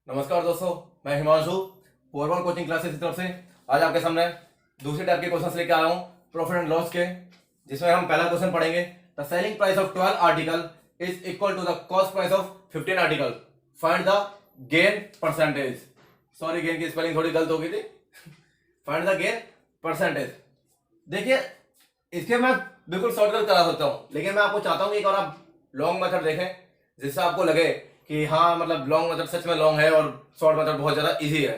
नमस्कार दोस्तों, मैं हिमांशु पोरवन कोचिंग क्लासेस की तरफ से आज आपके सामने दूसरी टाइप के क्वेश्चंस लेके आया हूँ प्रॉफिट एंड लॉस के, जिसमें हम पहला क्वेश्चन पढ़ेंगे। The selling price of 12 article is equal to the cost price of 15 article, find the gain percentage. Sorry, gain की स्पेलिंग थोड़ी गलत हो गई थी। Find the gain percentage. देखिए, इसके मैं बिल्कुल शॉर्टकट करा सकता हूँ, लेकिन मैं आपको चाहता हूँ कि एक और आप लॉन्ग मेथड देखें, जिससे आपको लगे कि हाँ, मतलब लॉन्ग मेथड सच में लॉन्ग है और शॉर्ट मेथड बहुत ज्यादा इजी है।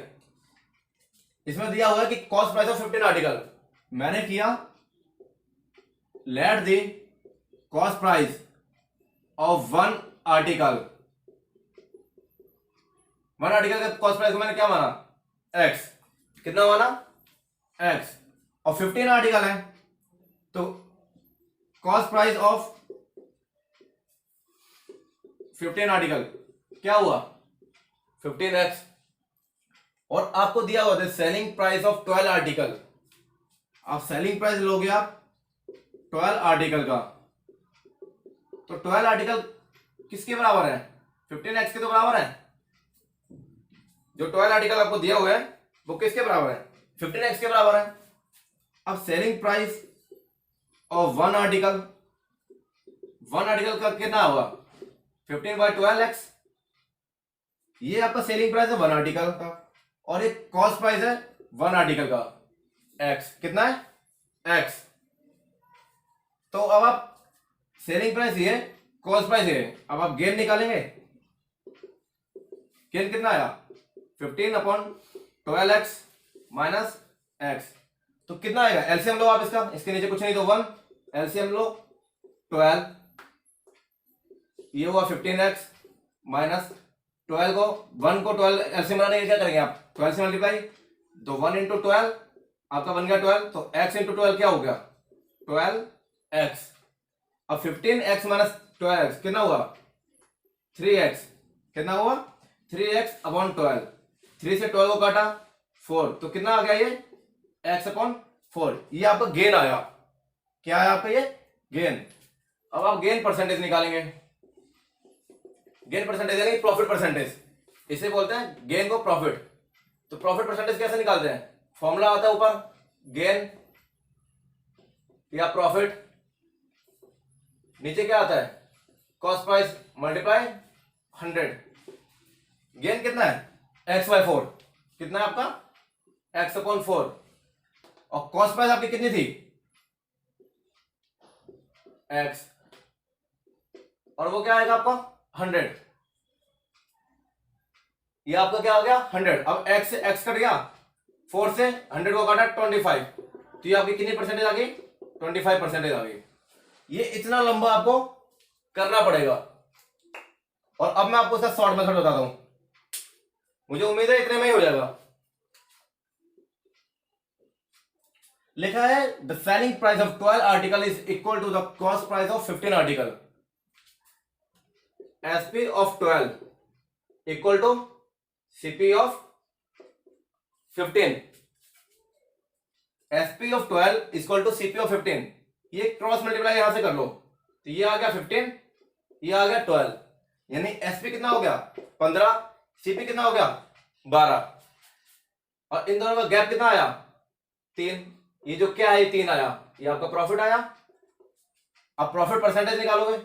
इसमें दिया हुआ है कि कॉस्ट प्राइस ऑफ 15 आर्टिकल, मैंने किया let the cost price of one article का कॉस्ट प्राइस को मैंने क्या माना, एक्स। कितना माना, एक्स। और 15 आर्टिकल है तो कॉस्ट प्राइस ऑफ 15 आर्टिकल क्या हुआ, 15x। और आपको दिया हुआ था सेलिंग प्राइस ऑफ 12 आर्टिकल। आप सेलिंग प्राइस लोगे आप 12 आर्टिकल का, तो 12 आर्टिकल किसके बराबर है, 15x के तो बराबर है। जो 12 आर्टिकल आपको दिया हुआ है वो किसके बराबर है, 15x के बराबर है। अब selling price of one article का कितना होगा, 15/12x। ये आपका सेलिंग प्राइस है वन आर्टिकल का, और एक कॉस्ट प्राइस है वन आर्टिकल का, x। कितना है, x। तो अब आप सेलिंग प्राइस ये, कॉस्ट प्राइस ये, अब आप गेन निकालेंगे। गेन कितना आया, 15/12x माइनस x। तो कितना आएगा, एलसीएम लो आप इसका, इसके नीचे कुछ नहीं तो 1, एलसीएम लो 12। ये हुआ 15x माइनस 12 को 1 को 12 एलसीएम बनाने के क्या करेंगे आप, 12 से मल्टीप्लाई, तो 1 इंटू 12 आपका बन गया 12, तो x इंटू 12 क्या हो गया, 12x। अब 15x माइनस 12x कितना हुआ, 3x। कितना हुआ, 3x अपॉन 12। 3 से 12 को काटा 4, तो कितना आ गया ये, x अपॉन 4। ये आपका गेन आया। क्या है आपका ये, गेन। अब आप गेन परसेंटेज निकालेंगे। गेन परसेंटेज यानी प्रॉफिट परसेंटेज, इसे बोलते हैं गेन को प्रॉफिट। तो प्रॉफिट परसेंटेज कैसे निकालते हैं, फॉर्मूला आता है ऊपर, गेन या प्रॉफिट, नीचे क्या आता है, कॉस्ट प्राइस मल्टीप्लाई 100। गेन कितना है, x/4। कितना है आपका, x/4। और कॉस्ट प्राइस आपकी कितनी थी, x, और वो क्या आएगा आपका 100। ये आपका क्या आ गया 100। अब x से x कट गया, 4 से 100 को काटा 25, तो ये आपकी कितनी परसेंटेज आ गई, 25% आ गई। ये इतना लंबा आपको करना पड़ेगा। और अब मैं आपको इसका शॉर्ट मेथड बताता हूं, मुझे उम्मीद है इतने में ही हो जाएगा। लिखा है the selling price of 12 article is equal to the cost price of 15 article. SP of 12 equal to CP of 15। SP of 12 equal to CP of 15। ये क्रॉस मल्टीप्लाई यहां से कर लो, तो ये आ गया 15, ये आ गया 12, यानी एसपी कितना हो गया 15, सीपी कितना हो गया 12, और इन दोनों का गैप कितना आया 3। ये जो क्या है 3 आया, ये आपका प्रॉफिट आया। अब प्रॉफिट परसेंटेज निकालोगे,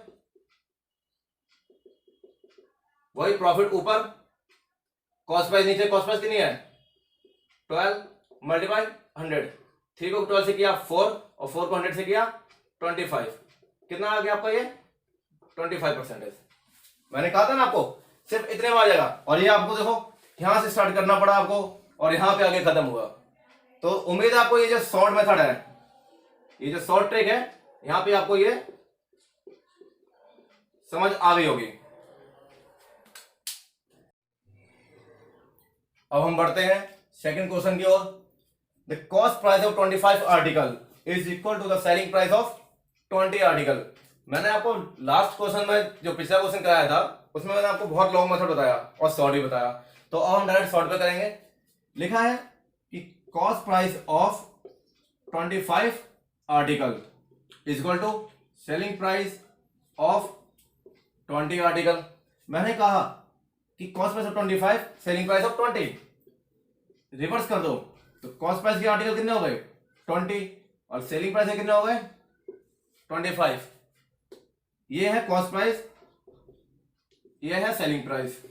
वही प्रॉफिट ऊपर, कॉस्ट प्राइस नीचे। कॉस्ट प्राइस कितनी है 12 मल्टीप्लाई 100। 3 को 12 से किया 4, और 4 को 100 से किया 25। कितना आ गया आपका ये 25%। मैंने कहा था ना आपको सिर्फ इतने में आ जाएगा। और ये आपको देखो यहां से स्टार्ट करना पड़ा आपको, और यहां पे आगे खत्म हुआ। तो उम्मीद है आपको ये जो शॉर्ट मेथड है, ये जो शॉर्ट ट्रिक है, यहां पे आपको ये समझ आ गई होगी। अब हम बढ़ते हैं सेकंड क्वेश्चन की ओर। The cost price of 25 article is equal to the selling price of 20 article. मैंने आपको लास्ट क्वेश्चन में जो पिछला क्वेश्चन कराया था उसमें मैंने आपको बहुत लॉन्ग मेथड बताया और शॉर्ट भी बताया, तो अब हम डायरेक्ट शॉर्ट पे करेंगे। लिखा है कि cost price of 25 article is equal to selling price of 20 article. मैंने कहा कि cost price of 25, selling price of 20। Reverse कर दो तो कॉस्ट प्राइस के आर्टिकल कितने हो गए 20 और सेलिंग प्राइस के कितने हो गए 25। ये है कॉस्ट प्राइस, ये है सेलिंग प्राइस।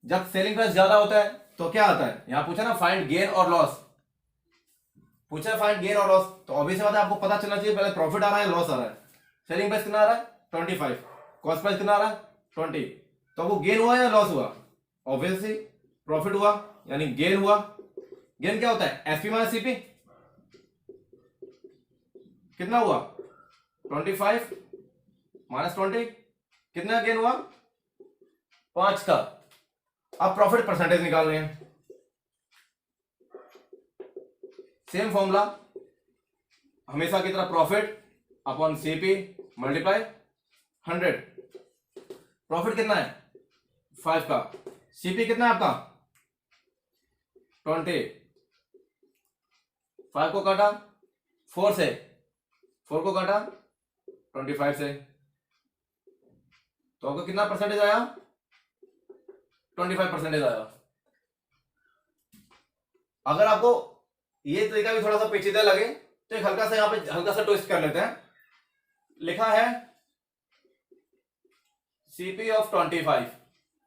जब सेलिंग प्राइस ज्यादा होता है तो क्या आता है, यहां पूछा ना फाइंड गेन और लॉस, पूछा फाइंड गेन और लॉस, तो ऑब्वियस बात है आपको पता चलना चाहिए पहले प्रॉफिट आ रहा है लॉस आ रहा है। सेलिंग प्राइस कितना आ रहा है 25, कॉस्ट प्राइस कितना आ रहा है 20, तो वो गेन हुआ या लॉस हुआ, ऑब्वियसली प्रॉफिट हुआ यानी गेन हुआ। गेन क्या होता है एसपी माइनस सीपी, कितना हुआ 25 माइनस 20, कितना गेन हुआ 5 का। अब प्रॉफिट परसेंटेज निकालने हैं, सेम फॉर्मूला हमेशा की तरह profit upon CP multiply 100। Profit कितना है 5 का, सीपी कितना है आपका 20, 5 को काटा 4 से, 4 को काटा 25 से, तो आपको कितना परसेंटेज आया 25% आया। अगर आपको ये तरीका भी थोड़ा सा पेचीदा लगे तो एक हल्का सा यहां पे हल्का सा ट्विस्ट कर लेते हैं। लिखा है सीपी ऑफ 25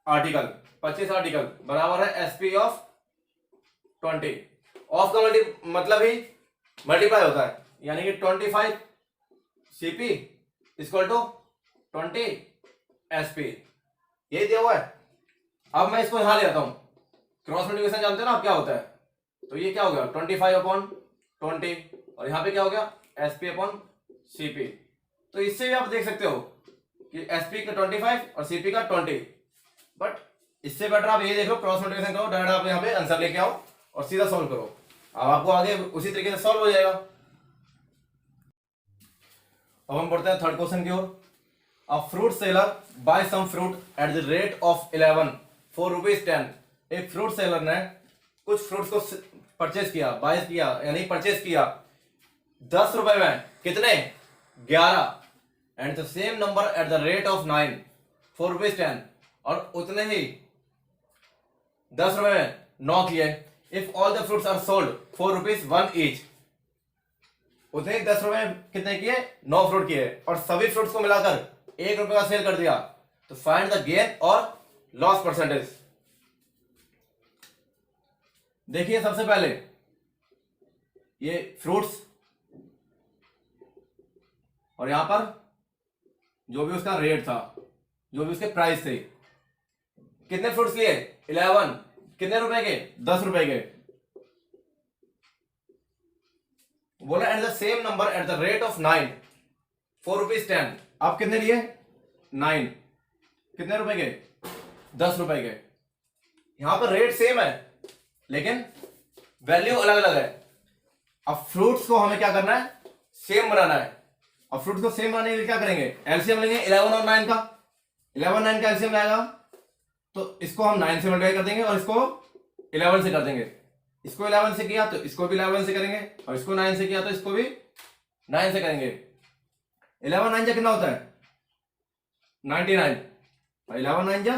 आर्टिकल 25 आर्टिकल बराबर है एसपी ऑफ 20। ऑफ का मतलब ही मल्टीप्लाई होता है, यानी कि 25 सीपी इक्वल टू 20 एसपी, यही दिया हुआ है। अब मैं इसको यहां ले आता हूं, क्रॉस मल्टीप्लिकेशन जानते हैं ना आप क्या होता है, तो ये क्या हो गया 25 अपॉन 20 और यहां पे क्या हो गया एसपी अपॉन सीपी। तो इससे भी आप देख सकते हो कि एसपी का 25 और सीपी का 20, बट इससे बेटर आप ये देख लो क्रॉस मल्टीप्लिकेशन करो, डायरेक्ट आप यहां पे आंसर लेके आओ और सीधा सॉल्व करो, अब आपको आगे उसी तरीके से सॉल्व हो जाएगा। अब हम बढ़ते हैं थर्ड क्वेश्चन की ओर। A fruit seller buy some fruit at the rate of 11 4 rupees 10। एक फ्रूट सेलर ने कुछ फ्रूट्स को परचेज किया, बाय किया यानी परचेज किया 10 रुपए में, कितने 11, and the same number at the rate of 9 4 rupees 10, और उतने ही 10 रुपए में 9 किए। If all the fruits are sold 4 rupees 1 each, उतने 10 रुपए में कितने किए 9 फ्रूट किए, और सभी फ्रूट्स को मिलाकर 1 रुपए का सेल कर दिया, तो फाइंड द गेन और लॉस परसेंटेज। देखिए सबसे पहले ये फ्रूट्स और यहां पर जो भी उसका रेट था, जो भी उसके प्राइस थे, कितने फ्रूट्स लिए 11, कितने रुपए के 10 रुपए के, बोला at the same number at the rate of 9 4 rupees 10। आप कितने लिए 9, कितने रुपए के 10 रुपए के। यहां पर रेट सेम है लेकिन वैल्यू अलग अलग है। अब फ्रूट्स को हमें क्या करना है सेम बनाना है। अब फ्रूट्स को सेम बनाने के लिए क्या करेंगे एलसीएम लेंगे 11 और 9 का, 11 9 का एलसीएम लाएगा तो इसको हम 9 से मल्टीप्लाई कर देंगे और इसको 11 से कर देंगे। इसको 11 से किया तो इसको भी 11 से करेंगे, और इसको 9 से किया तो इसको भी 9 से करेंगे। 11 9 जा कितना होता है 99, 11 9 जा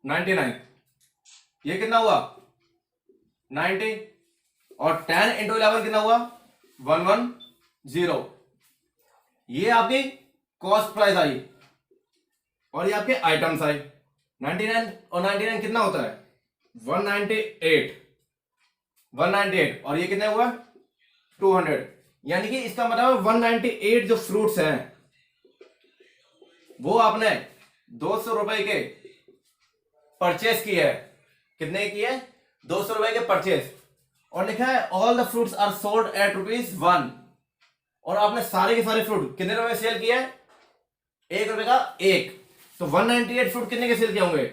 99, ये कितना हुआ 90, और 10 इंटू 11 कितना हुआ 110। ये आपकी कॉस्ट प्राइस आई और ये आपके आइटम्स आई। 99 और 99 कितना होता है 198, 198, और ये कितना हुआ 200, यानी कि इसका मतलब 198 जो फ्रूट्स हैं वो आपने 200 रुपए के परचेस किए है। कितने की है 200 रुपए के परचेस, और लिखा है all the fruits are sold at ₹1, और आपने सारे के सारे फ्रूट कितने रुपए सेल किया है 1 रुपए का एक, तो 198 फ्रूट कितने के सेल किए होंगे।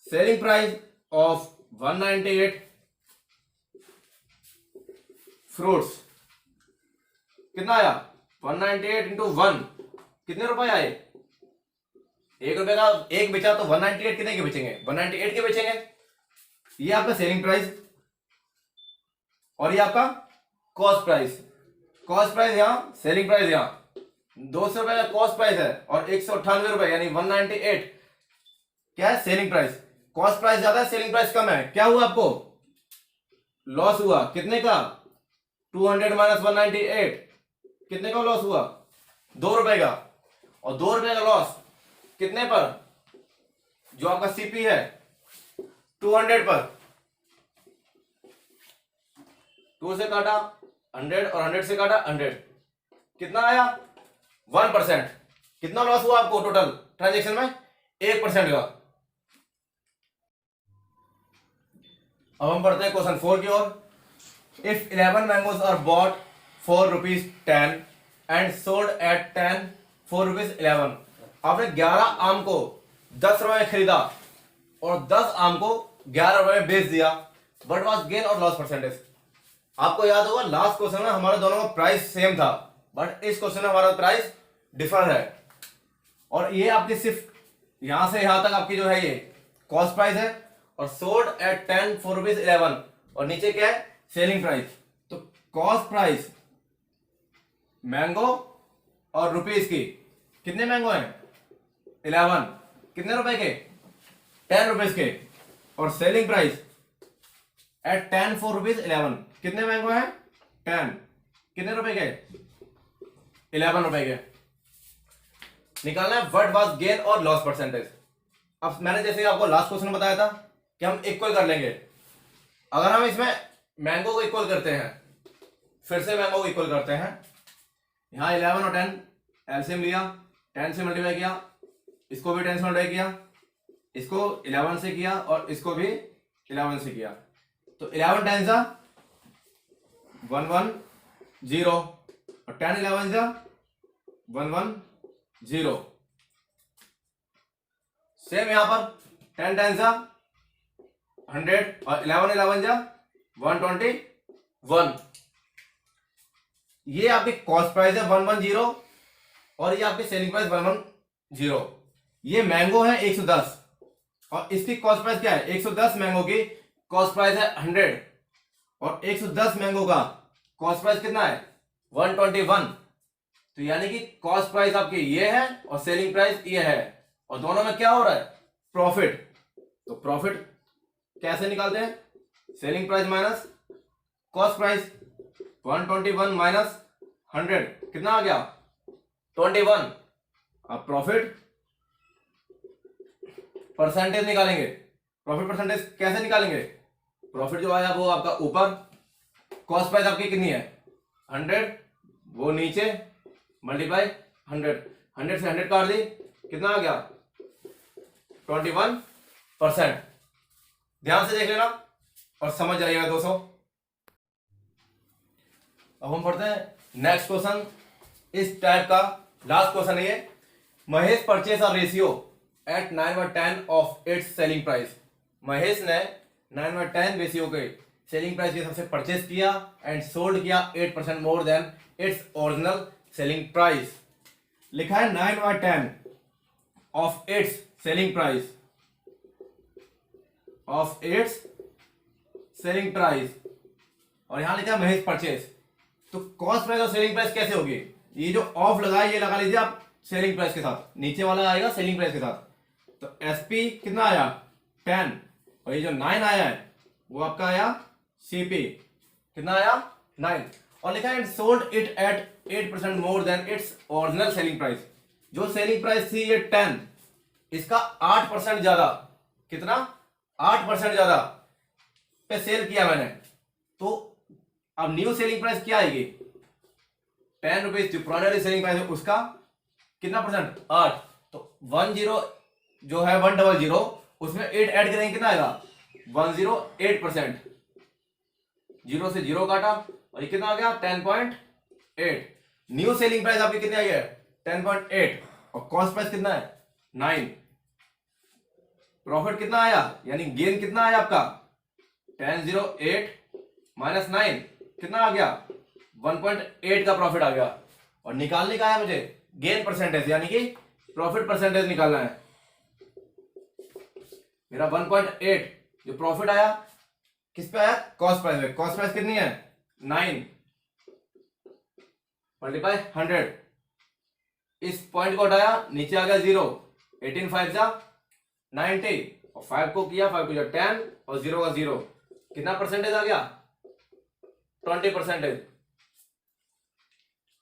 सेलिंग प्राइस ऑफ 198 फ्रूट्स कितना आया 198 इंटू 1 कितने रुपए आए 1 रुपए का एक बेचा तो 198 कितने के बेचेंगे 198 के बेचेंगे। ये आपका सेलिंग प्राइस और ये आपका कॉस्ट प्राइस। कॉस्ट प्राइस यहां सेलिंग प्राइस यहां 200 रुपए का कॉस्ट प्राइस है और 198 रुपए यानी 198 क्या है, सेलिंग प्राइस। कॉस्ट प्राइस ज्यादा है, सेलिंग प्राइस कम है, क्या हुआ आपको, लॉस हुआ। कितने का, 200 माइनस 198, कितने का लॉस हुआ, 2 रुपए का। और 2 रुपए का लॉस कितने पर, जो आपका सीपी है 200 पर, 2 से काटा 100 और 100 से काटा 100, कितना आया 1%। कितना लॉस हुआ आपको टोटल ट्रांजेक्शन में, 1% का। अब हम पढ़ते हैं क्वेश्चन 4 की ओर। If 11 mangoes are bought for ₹10 and sold at 10 for ₹11। आपने 11 आम को 10 रुपए में खरीदा और 10 आम को 11 रुपए में बेच दिया, बट वॉज गेन और लॉस परसेंटेज। आपको याद होगा लास्ट क्वेश्चन में हमारे दोनों का प्राइस सेम था, बट इस क्वेश्चन में हमारा प्राइस डिफर है। और ये आपकी सिर्फ यहां से यहां तक आपकी जो है ये कॉस्ट प्राइस है, और सोल्ड एट 10 फॉर ₹11, और नीचे क्या है, सेलिंग प्राइस। तो कॉस्ट प्राइस मैंगो और रुपीस की, कितने मैंगो हैं 11, कितने रुपए के 10 रुपीज के, और सेलिंग प्राइस एट 10 फॉर ₹11, कितने मैंगो हैं 10, कितने रुपए के 11 रुपए के। निकालना है व्हाट वाज गेन और लॉस परसेंटेज। अब मैंने जैसे आपको लास्ट क्वेश्चन में बताया था कि हम इक्वल कर लेंगे। अगर हम इसमें मैंगो को इक्वल करते हैं, फिर से मैंगो को इक्वल करते हैं, यहां 11 और 10 एलसीएम लिया, 10 से मल्टीप्लाई किया, इसको भी 10 से मल्टीप्लाई किया, इसको 11 से किया, और इसको भी 11 से किया। तो 11 10 जा 110 और 10 11 जा 110। सेम यहां पर 10 10 जा 100 और 11 11 जा 121। ये आपकी कॉस्ट प्राइस है 110, और ये आपकी सेलिंग प्राइस 110। ये मैंगो है 110, और इसकी कॉस्ट प्राइस क्या है, 110 मैंगो की कॉस्ट प्राइस है 100, और 110 मैंगो का कॉस्ट प्राइस कितना है 121। तो यानी कि कॉस्ट प्राइस आपकी ये है और सेलिंग प्राइस ये है, और दोनों में क्या हो रहा है, प्रॉफिट। तो प्रॉफिट कैसे निकालते हैं, selling price minus cost price, 121 minus 100 कितना आ गया 21। अब प्रॉफिट परसेंटेज निकालेंगे। प्रॉफिट परसेंटेज कैसे निकालेंगे, प्रॉफिट जो आया वो आपका ऊपर, कॉस्ट प्राइस आपकी कितनी है 100, वो नीचे, मल्टीप्लाई 100, 100 से 100 काट दी, कितना आ गया 21%। ध्यान से देख लेना और समझ जाइएगा दोस्तों। अब हम पढ़ते हैं नेक्स्ट क्वेश्चन, इस टाइप का लास्ट क्वेश्चन है ये। Mahesh purchase a ratio at 9/10 of its selling price. Mahesh ने 9/10 रेशियो के सेलिंग प्राइस के हिसाब से परचेस किया एंड सोल्ड किया 8% more than its original selling price. लिखा है 9/10 of its selling price, of its selling price, और यहां लिखा है महेश परचेस। तो कॉस्ट प्राइस और सेलिंग प्राइस कैसे होगी, ये जो ऑफ लगा है ये लगा लीजिए आप सेलिंग प्राइस के साथ, नीचे वाला आएगा सेलिंग प्राइस के साथ। तो एसपी कितना आया 10, और ये जो 9 आया है वो आपका आया सीपी, कितना आया 9, और लिखा है sold it at 8% more than its original selling price. जो सेलिंग प्राइस थी ये 10, इसका 8% ज्यादा, कितना 8% ज्यादा पे सेल किया मैंने। तो अब न्यू सेलिंग प्राइस क्या आएगी 10 रुपीज, जो पुराने सेलिंग प्राइस है उसका कितना परसेंट 8। तो 10 जो है 100 उसमें 8 ऐड करेंगे, कितना आएगा 108%। 0 से 0 काटा और ये कितना आ गया 10.8। न्यू सेलिंग प्राइस आपकी कितनी आई है 10.8, और कॉस्ट प्राइस कितना है 9। प्रॉफिट कितना आया, यानी गेन कितना आया आपका 1008 माइनस 9 कितना आ गया 1.8 का प्रॉफिट आ गया। और निकालने का है मुझे गेन परसेंटेज, यानी कि प्रॉफिट परसेंटेज निकालना है। मेरा 1.8 जो प्रॉफिट आया किस पे आया, कॉस्ट प्राइस पे। कॉस्ट प्राइस कितनी है 9 मल्टीप्लाई 100, इस पॉइंट को हटाया नीचे आ गया 0, 18 5 जा 90 और 5 को किया, 5 को 10 और 0 का 0, कितना परसेंटेज आ गया? 20%।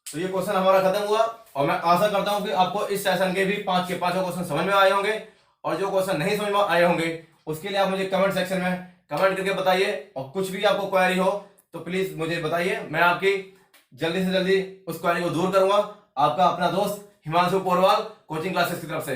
तो ये क्वेश्चन हमारा खत्म हुआ और मैं आशा करता हूं कि आपको इस सेशन के भी 5 के 5 क्वेश्चन समझ में आए होंगे, और जो क्वेश्चन नहीं समझ में आए होंगे उसके लिए आप मुझे कमेंट सेक्शन में कमेंट करके बताइए, और कुछ भी आपको क्वेरी हो तो प्लीज मुझे बताइए, मैं आपकी जल्दी से जल्दी उस क्वेरी को दूर करूंगा। आपका अपना दोस्त हिमांशु पोरवाल, कोचिंग क्लासेस की तरफ से।